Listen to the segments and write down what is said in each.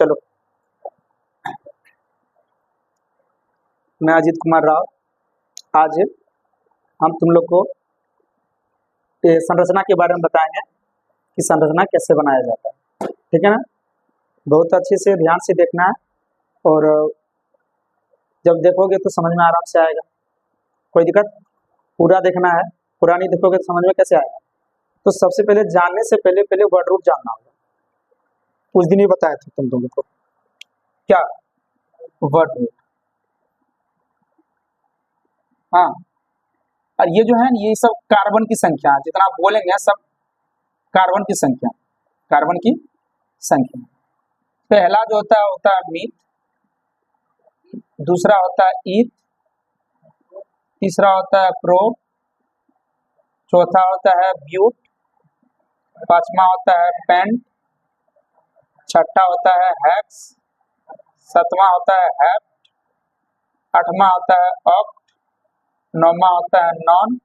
चलो, मैं अजीत कुमार राव। आज हम तुम लोग को ये संरचना के बारे में बताएंगे कि संरचना कैसे बनाया जाता है। ठीक है ना, बहुत अच्छे से ध्यान से देखना है और जब देखोगे तो समझ में आराम से आएगा, कोई दिक्कत। पूरा देखना है, पूरा नहीं देखोगे तो समझ में कैसे आएगा। तो सबसे पहले जानने से पहले पहले वर्ड रूट जानना होगा। उस दिन ही बताया था तुम लोगों को क्या वर्ड रूट। हाँ, और ये जो है ये सब कार्बन की संख्या, जितना आप बोलेंगे सब कार्बन की संख्या, कार्बन की संख्या। पहला जो होता है मीथ, दूसरा होता है ईथ, तीसरा होता है प्रोप, चौथा होता है ब्यूट, पांचवा होता है पेंट, छठा होता है हेक्स, सातवां होता है हेप्ट, आठवां होता है ऑक्ट, नौवां होता है नॉन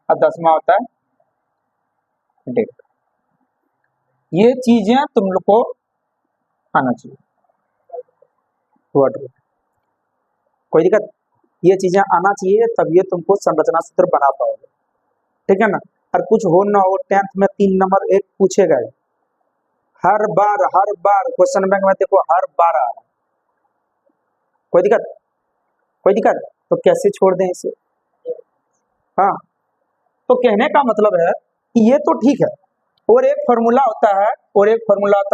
और 10वां होता है डेट। ये चीजें तुम लोग को आना चाहिए वर्ड रूट, कोई दिक्कत। ये चीजें आना चाहिए तब ये तुमको संरचना सूत्र बना पाओगे। ठीक है ना। और कुछ हो ना हो 10th में 3 नंबर एक पूछेगा, हर बार क्वेश्चन बैंक में देखो हर बार आ रहा है। कोई दिक्कत, कोई दिक्कत। तो कैसे छोड़ दें इसे। हाँ, तो कहने का मतलब है कि ये तो ठीक है, और एक फॉर्मूला होता है,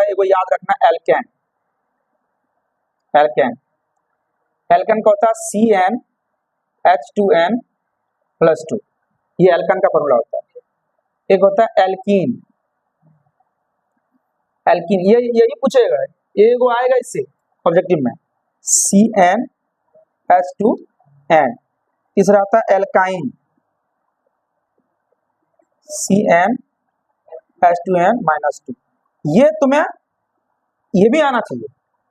एगो याद रखना, एल्केन। एल्केन का होता है CnH2n+2, ये एल्केन का फॉर्मूला होता है। एक होता है एल्कीन, ये यही पूछेगा, एगो आएगा इससे ऑब्जेक्टिव में, CnH2n। तीसरा होता है एल्काइन, CnH2n-2। ये तुम्हें ये भी आना चाहिए,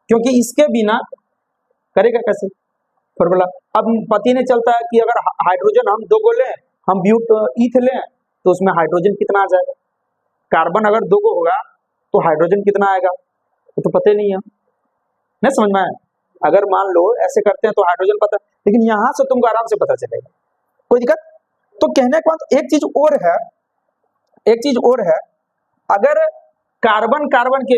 क्योंकि इसके बिना करेगा कैसे फॉर्मूला। अब पता नहीं चलता है कि अगर हाइड्रोजन हम 2 गो लें, हम ब्यूट ईथ लें, तो उसमें हाइड्रोजन कितना आ जाएगा। कार्बन अगर 2 गो होगा तो हाइड्रोजन कितना आएगा वो तो पता ही नहीं है, नहीं समझ में आया। अगर मान लो ऐसे करते हैं तो हाइड्रोजन पता, लेकिन यहाँ से तुमको आराम से पता चलेगा, कोई दिक्कत। तो कहने का मतलब एक चीज और है, अगर कार्बन कार्बन के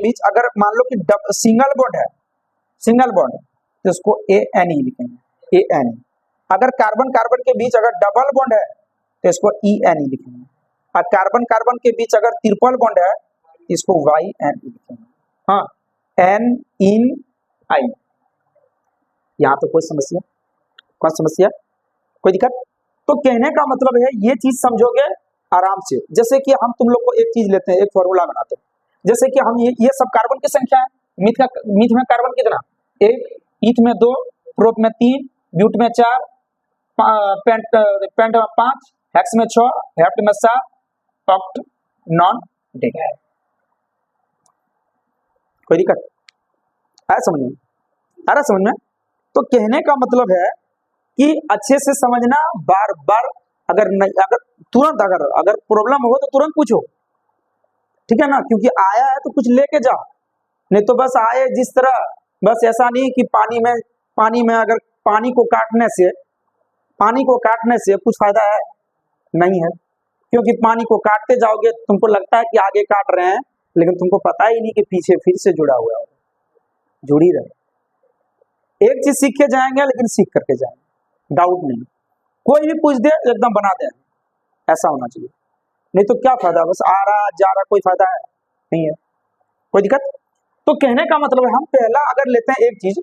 बीच अगर मान लो कि सिंगल बॉन्ड तो इसको ANE लिखेंगे, ANE। अगर कार्बन कार्बन के बीच अगर डबल बॉन्ड है तो इसको ENE लिखेंगे, और कार्बन कार्बन के बीच अगर ट्रिपल बॉन्ड है इसको YNE लिखेंगे। हाँ, NIN। यहाँ पे कोई समस्या, कोई दिक्कत। तो कहने का मतलब है ये चीज समझोगे आराम से। जैसे कि हम तुम लोग को एक चीज लेते हैं, एक फॉर्मूला बनाते हैं, जैसे कि हम ये सब कार्बन की संख्या है। मीथ में कार्बन कितना, 1, ईथ में 2, प्रोप में 3, ब्यूट में 4, पेंट में 5, हेक्स में 6, हेप्ट में 7, ऑक्ट, नॉन, डेट। कोई दिक्कत आया समझ में, आ रहा समझ में। तो कहने का मतलब है कि अच्छे से समझना, बार बार अगर तुरंत अगर प्रॉब्लम हो तो तुरंत पूछो, ठीक है ना। क्योंकि आया है तो कुछ लेके जाओ, नहीं तो बस आए जिस तरह, बस ऐसा नहीं कि पानी में अगर पानी को काटने से कुछ फायदा है, नहीं है। क्योंकि पानी को काटते जाओगे तुमको लगता है कि आगे काट रहे हैं, लेकिन तुमको पता ही नहीं कि पीछे फिर से जुड़ा हुआ है। जुड़ी रहे, एक चीज सीख के जाएंगे, लेकिन सीख करके जाएंगे, डाउट नहीं। कोई भी पूछ दे एकदम बना दे, ऐसा होना चाहिए। नहीं तो क्या फायदा, बस आ रहा जा रहा, कोई फायदा है नहीं है, कोई दिक्कत। तो कहने का मतलब है हम पहला अगर लेते हैं एक चीज,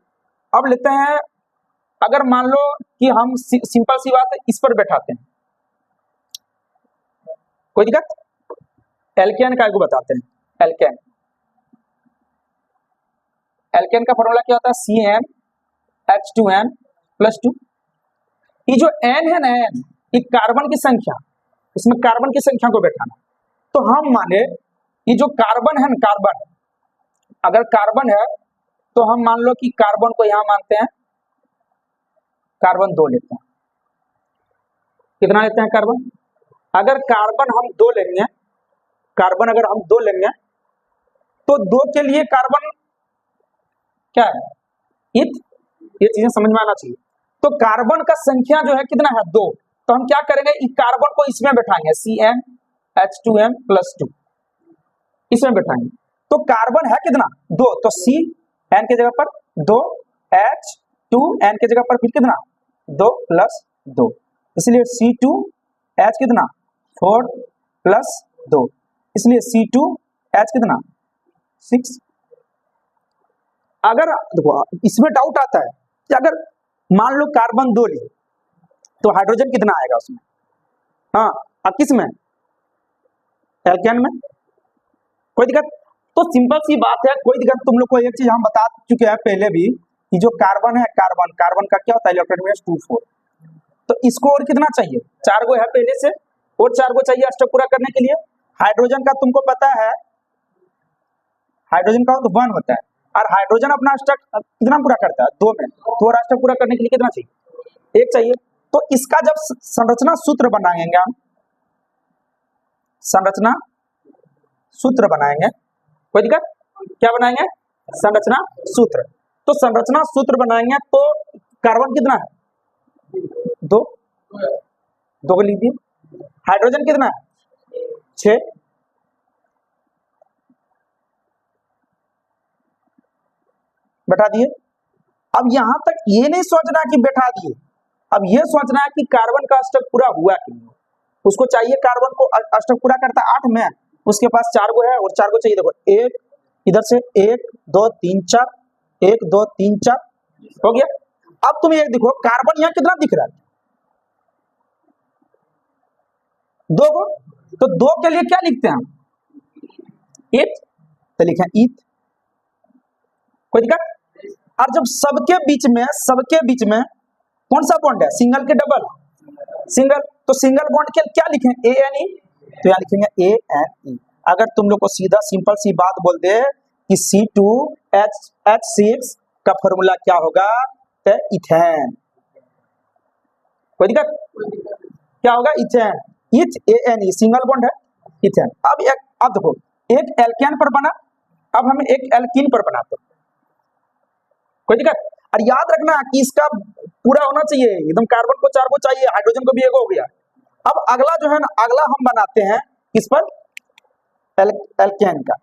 अब लेते हैं अगर मान लो कि हम सिंपल सी बात है इस पर बैठाते हैं, कोई दिक्कत। एल्केन का एगो बताते हैं, एल्केन का फॉर्मूला क्या होता है, CnH2n+2। ये जो N है ना, ये कार्बन की संख्या, इसमें कार्बन की संख्या को बैठाना। तो हम माने ये जो कार्बन है ना, अगर कार्बन है तो हम मान लो कि कार्बन को यहां मानते हैं, कार्बन 2 लेते हैं। कितना लेते हैं कार्बन, अगर कार्बन हम 2 लेंगे कार्बन अगर हम 2 लेंगे तो 2 के लिए कार्बन क्या है, इथ, ये चीजें समझ में आना चाहिए। तो कार्बन का संख्या जो है कितना है 2, तो हम क्या करेंगे, इस कार्बन को इसमें बैठाएंगे CnH2n+2 इसमें बैठाएंगे, तो कार्बन है कितना 2, तो CN के जगह पर 2, H2N के जगह पर फिर कितना 2 + 2, इसलिए C2H कितना 4 + 2, इसलिए C2H कितना 6। अगर देखो इसमें डाउट आता है कि अगर मान लो कार्बन 2 ली तो हाइड्रोजन कितना आएगा उसमें, हाँ अब किस में, एल्केन में, कोई दिक्कत। तो सिंपल सी बात है, कोई दिक्कत। तुम लोग को एक चीज हम बता चुके हैं पहले भी कि जो कार्बन है, कार्बन का क्या होता है, इलेक्ट्रॉन 2 4, तो इसको और कितना चाहिए, 4 गो है पहले से, और 4 गो चाहिए अष्टक पूरा करने के लिए। हाइड्रोजन का तुमको पता है, हाइड्रोजन का तो 1 होता है, और हाइड्रोजन अपना अष्टक कितना पूरा करता है 2 में, तो और अष्टक पूरा करने के लिए कितना चाहिए, 1 चाहिए। तो इसका जब संरचना सूत्र बनाएंगे हम, संरचना सूत्र बनाएंगे, कोई दिक्कत, क्या बनाएंगे, संरचना सूत्र। तो संरचना सूत्र बनाएंगे तो कार्बन कितना है 2, 2 को लिख दिए, हाइड्रोजन कितना है 6, बैठा दिए। अब यहां तक ये नहीं सोचना कि बैठा दिए, अब ये सोचना है कि कार्बन का अष्टक पूरा हुआ कि नहीं। उसको चाहिए, कार्बन को अष्टक पूरा करता 8 में, उसके पास 4 गो है और 4 गो चाहिए। देखो 1 इधर से 1 2 3 4, 1 2 3 4 हो गया। अब तुम एक देखो कार्बन यहाँ कितना दिख रहा है 2 गो, तो 2 के लिए क्या लिखते हैं हम, इथ, तो लिखे इथ, कोई दिक्कत। और जब सबके बीच में कौन सा बॉन्ड है, सिंगल के डबल, सिंगल, तो सिंगल बॉन्ड के क्या लिखें ANE, तो यहाँ लिखेंगे ANE। अगर तुम लोग को सीधा सिंपल सी बात बोल दे कि C2H6 का फॉर्मूला क्या होगा, तो इथेन, कोई दिक्कत, क्या होगा इथेन, इथ ANE, सिंगल बॉन्ड है इथेन। अब देखो एक एल्केन पर बना, अब हम एक एल्कीन पर बनाते हैं, कोई दिक्कत। और याद रखना कि इसका पूरा होना चाहिए एकदम, कार्बन को 4 गो चाहिए, हाइड्रोजन को भी 1 हो गया। अब अगला जो है ना, अगला हम बनाते हैं किस पर, एल्केन का,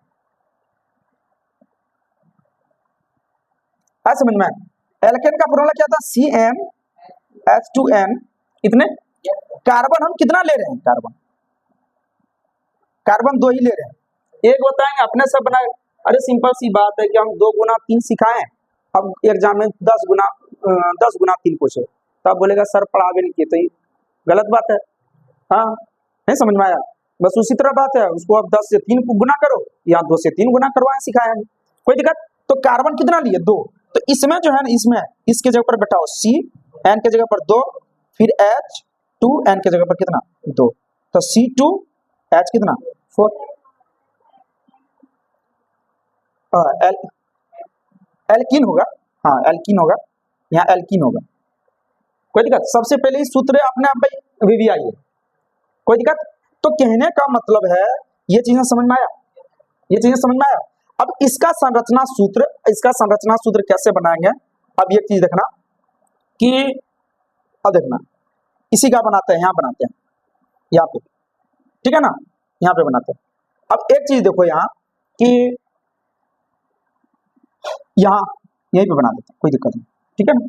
है समझ में। एल्केन का फॉर्मूला क्या था, CnH2n, इतने कार्बन हम कितना ले रहे हैं, कार्बन 2 ही ले रहे हैं, एक बताएंगे अपने सब बनाए। अरे सिंपल सी बात है कि हम 2 गुना 3 सिखाएं, अब एग्जाम में 10 गुना 3 पूछे, तब बोलेगा सर पढ़ा भी नहीं किए, तो ये गलत बात है, हाँ नहीं समझ में आया। बस उसी तरह बात है, उसको अब 10 से 3 गुना करो या 2 से 3 गुना करवाएं, सिखाएं हम, कोई दिक्कत। तो कार्बन कितना लिए 2, तो इसमें जो है ना, इसमें इसके जगह पर बैठाओ CN के जगह पर 2, फिर H2N के जगह पर कितना 2, तो C2H कितना 4, एल्कीन होगा, हाँ एल्कीन होगा, यहाँ एल्कीन होगा, कोई दिक्कत। सबसे पहले इस सूत्र अपने आप भाई भी आई है, कोई दिक्कत। तो कहने का मतलब है ये चीजें समझ में आया, ये चीजें समझ में आया। अब इसका संरचना सूत्र कैसे बनाएंगे, अब ये चीज देखना कि, अब देखना इसी का बनाते हैं, यहाँ बनाते हैं, यहाँ पे, ठीक है ना, यहाँ पे बनाते हैं। अब एक चीज देखो यहाँ कि यहाँ यहीं पे बना देते हैं, कोई दिक्कत नहीं, ठीक है ना।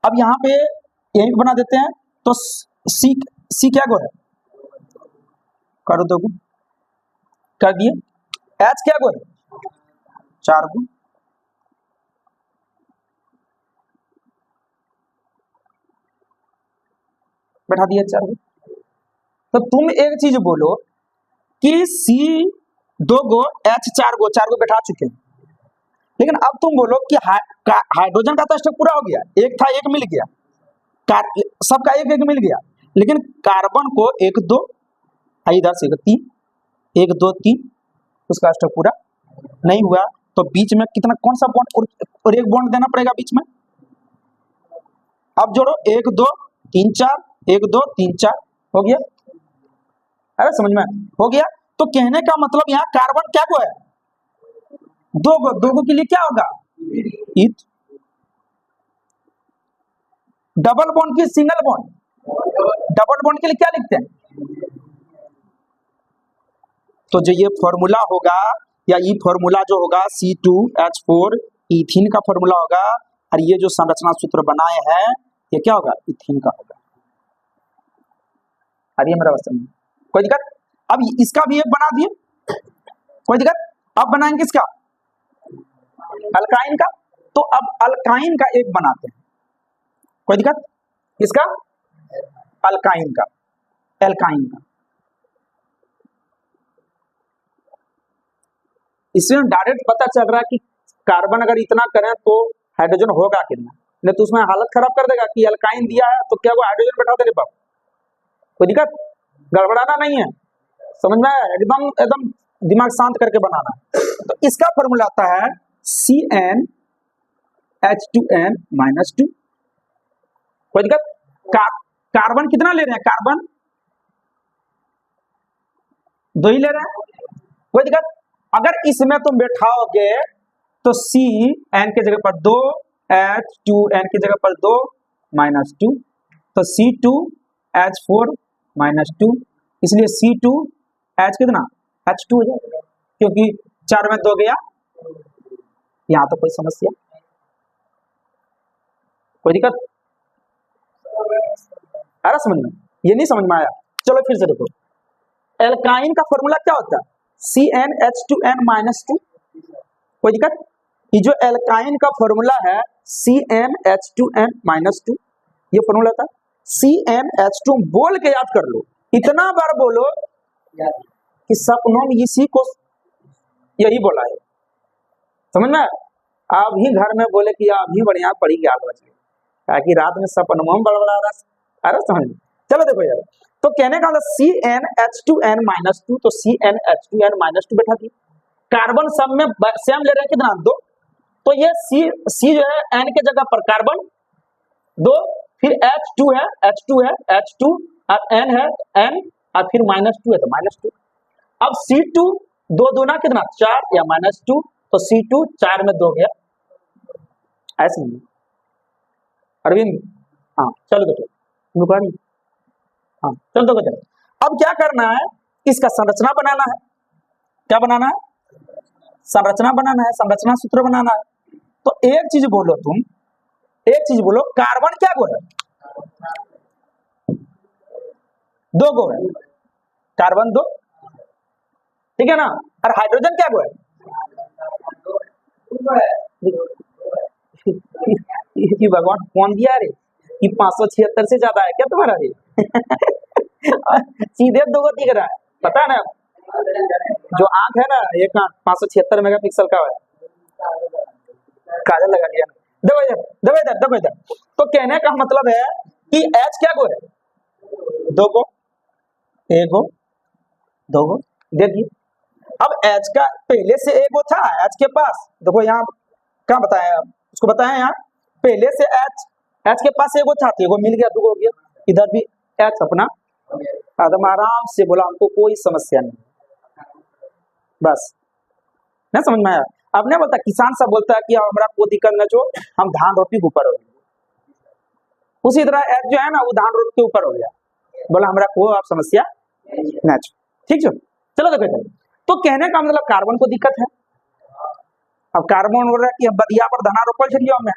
अब यहाँ पे यहीं पे बना देते हैं, तो सी क्या गो है, कर दो, कर दिए। H क्या गो है 4 गो, बैठा दिया 4 गो। तो तुम एक चीज बोलो कि C 2 गो, H 4 गो, 4 गो बैठा चुके हैं, लेकिन अब तुम बोलो कि हाइड्रोजन का तो अष्टक पूरा हो गया, एक था 1 मिल गया, सबका 1 1 मिल गया, लेकिन कार्बन को 1 2 इधर से 3, 1 2 3, उसका अष्टक पूरा नहीं हुआ, तो बीच में कितना, कौन सा बॉन्ड और एक बॉन्ड देना पड़ेगा बीच में। अब जोड़ो 1 2 3 4, 1 2 3 4 हो गया, अरे समझ में हो गया। तो कहने का मतलब यहाँ कार्बन क्या को है, दो गो के लिए क्या होगा इथ। डबल बॉन्ड की सिंगल बॉन्ड, डबल बॉन्ड के लिए क्या लिखते हैं, तो जो ये फॉर्मूला होगा या ये फॉर्मूला जो होगा C2H4 इथिन का फॉर्मूला होगा, और ये जो संरचना सूत्र बनाए हैं ये क्या होगा, इथिन का होगा। अरे मेरा क्वेश्चन कोई दिक्कत, अब इसका भी एक बना दिए, कोई दिक्कत। अब बनाएंगे किसका, अल्काइन का, तो अब अल्काइन का एक बनाते हैं, कोई दिक्कत, इसका अल्काइन का, एल्काइन का। इसमें डायरेक्ट पता चल रहा है कि कार्बन अगर इतना करें तो हाइड्रोजन होगा कितना, नहीं तो उसमें हालत खराब कर देगा कि अल्काइन दिया है तो क्या वो हाइड्रोजन बैठा दे पाप, कोई दिक्कत, गड़बड़ाना नहीं है, समझ में आया, एकदम एकदम दिमाग शांत करके बनाना। तो इसका फॉर्मूला आता है CnH2n-2, कोई दिक्कत। कार्बन कितना ले रहे हैं, कार्बन 2 ही ले रहे हैं, कोई दिक्कत। अगर इसमें तुम बैठाओगे तो Cn के जगह पर 2, H2n की जगह पर 2 -2, तो C2H4 -2, इसलिए C2H कितना H2 हो जाएगा, क्योंकि 4 में 2 गया, यहाँ तो कोई समस्या, कोई दिक्कत, अरे समझ में, ये नहीं समझ में आया, चलो फिर से देखो। एल्काइन का फॉर्मूला क्या होता है, CnH2n-2, कोई दिक्कत। ये जो एल्काइन का फॉर्मूला है CnH2n-2, ये फॉर्मूला था CnH2, बोल के याद कर लो, इतना बार बोलो कि सपनों में इसी को यही बोला है, समझ में। आप ही घर में बोले कि आप ही बढ़िया पढ़ी क्या बच गए, ताकि रात में सपनों में बड़बड़ा रहा, अरे समझ में। चलो देखो यार, तो कहने का मतलब CnH2n-2, तो CnH2n-2 बैठा दी, कार्बन सब में सेम ले रहे हैं कितना 2, तो ये C जो है n के जगह पर कार्बन 2, फिर H2 है H2 और n है n और फिर -2 है तो -2। अब C2 2 दूना कितना 4 या -2, तो C2 4 में 2 गया, ऐसे नहीं अरविंद, हाँ चलो बेटे नुकारी, हाँ चलो तो बेटे। अब क्या करना है, इसका संरचना बनाना है, क्या बनाना है, संरचना बनाना है, संरचना सूत्र बनाना है। तो एक चीज बोलो तुम, एक चीज बोलो, कार्बन क्या गो है, 2 गो है, कार्बन 2, ठीक है ना, और हाइड्रोजन क्या गो है, ये भगवान कौन दिया रे, ये 576 से ज्यादा है क्या तुम्हारा रे सीधे 2 गो दिख रहा है, पता है ना, जो आंख है ना, एक आंख 576 मेगापिक्सल का है, काजल लगा लिया, देखो इधर। तो कहने का मतलब है कि H क्या गो है, 2 गो, 1 गो 2 गो, देखिए अब H का पहले से 1 गो था H के पास, देखो यहाँ क्या बताया, उसको बताया यहाँ पहले से H के पास 1 गो था, तो 1 गो मिल गया, 2 गो हो गया, इधर भी H अपना एकदम आराम से बोला, हमको कोई समस्या नहीं, बस ना, समझ में आया। अब नहीं बोलता, किसान सब बोलता है कि हमारा कोई दिक्कत न जो हम धान रोपी के ऊपर हो गए, उसी तरह H जो है ना वो धान रोप के ऊपर हो गया, बोला हमारा कोई आप समस्या ना, ठीक है। चलो देखो, तो कहने का मतलब कार्बन को दिक्कत है, अब कार्बन बोल रहा है कि बदिया पर धना रोपल छलियो, हमें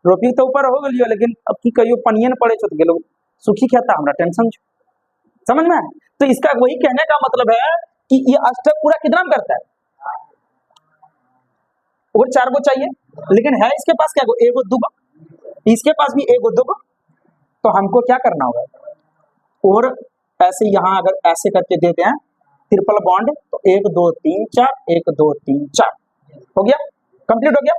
रोपी तो ऊपर हो गलियो, लेकिन अब की कहियो पनियन पड़े छो तो गेलो सुखी खेता, हमरा टेंशन छो, समझ में। तो इसका वही कहने का मतलब है कि ये अष्टक पूरा कितना में करता है, और 4 गो चाहिए, लेकिन है इसके पास क्या गो, 1 गो 2 गो, इसके पास भी 1 गो 2 गो, तो हमको क्या करना होगा, और ऐसे यहाँ अगर ऐसे करके देते हैं ट्रिपल बॉन्ड, तो 1 2 3 4 1 2 3 4 हो गया, कंप्लीट हो गया।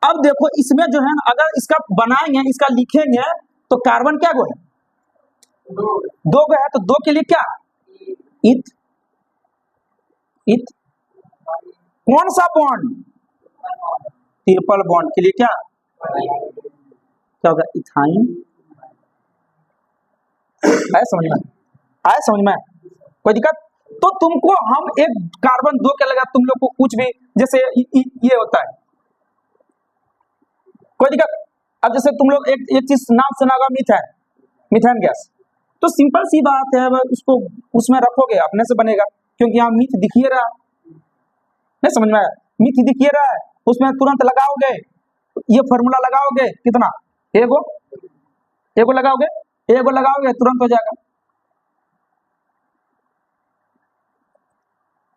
अब देखो इसमें जो है ना, अगर इसका बनाएंगे, इसका लिखेंगे, तो कार्बन क्या गो है, 2 गो है, तो 2 के लिए क्या इथ, कौन सा बॉन्ड, ट्रिपल बॉन्ड के लिए क्या होगा, इथाइन, आया समझ में, कोई दिक्कत। तो तुमको हम एक कार्बन 2 के लगा तुम लोग को कुछ भी, जैसे ये होता है, कोई दिक्कत। अब जैसे तुम लोग एक चीज नाम सुना होगा, मीथेन गैस। तो सिंपल सी बात है, उसको उसमें रखोगे अपने से बनेगा, क्योंकि यहाँ मीथ दिख ही रहा है, नहीं समझ में आया, मीथ दिख ही रहा है, उसमें तुरंत लगाओगे, ये फॉर्मूला लगाओगे, कितना, एगो लगाओगे तुरंत हो जाएगा।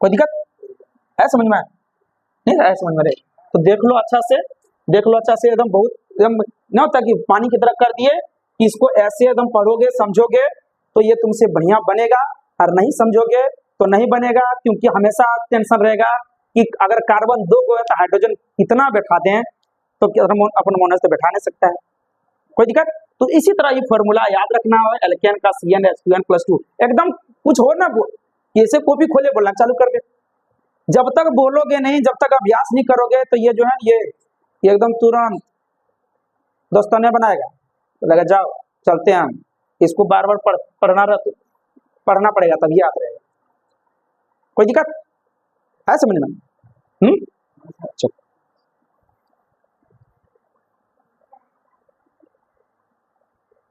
कोई दिक्कत है समझ में? नहीं है समझ में? तो देख लो अच्छा से, एकदम बहुत एकदम ना होता कि पानी की तरह कर दिए कि इसको ऐसे एकदम पढ़ोगे समझोगे तो ये तुमसे बढ़िया बनेगा, और नहीं समझोगे तो नहीं बनेगा, क्योंकि हमेशा टेंशन रहेगा कि अगर कार्बन 2 को है तो हाइड्रोजन कितना बैठा दें, तो अपन मोनस तो बैठा नहीं सकता है। कोई दिक्कत? तो इसी तरह ये फॉर्मूला याद रखना है, एल्केन का CnH2n+2 एकदम कुछ हो ना ऐसे कॉपी खोले बोलना चालू कर दे। जब तक बोलोगे नहीं, जब तक अभ्यास नहीं करोगे तो ये जो है ये एकदम तुरंत दोस्तों ने बनाएगा, तो लगा जाओ चलते हैं हम, इसको बार बार पढ़ना पड़ेगा तभी याद रहेगा। कोई दिक्कत है समझ में? चलो।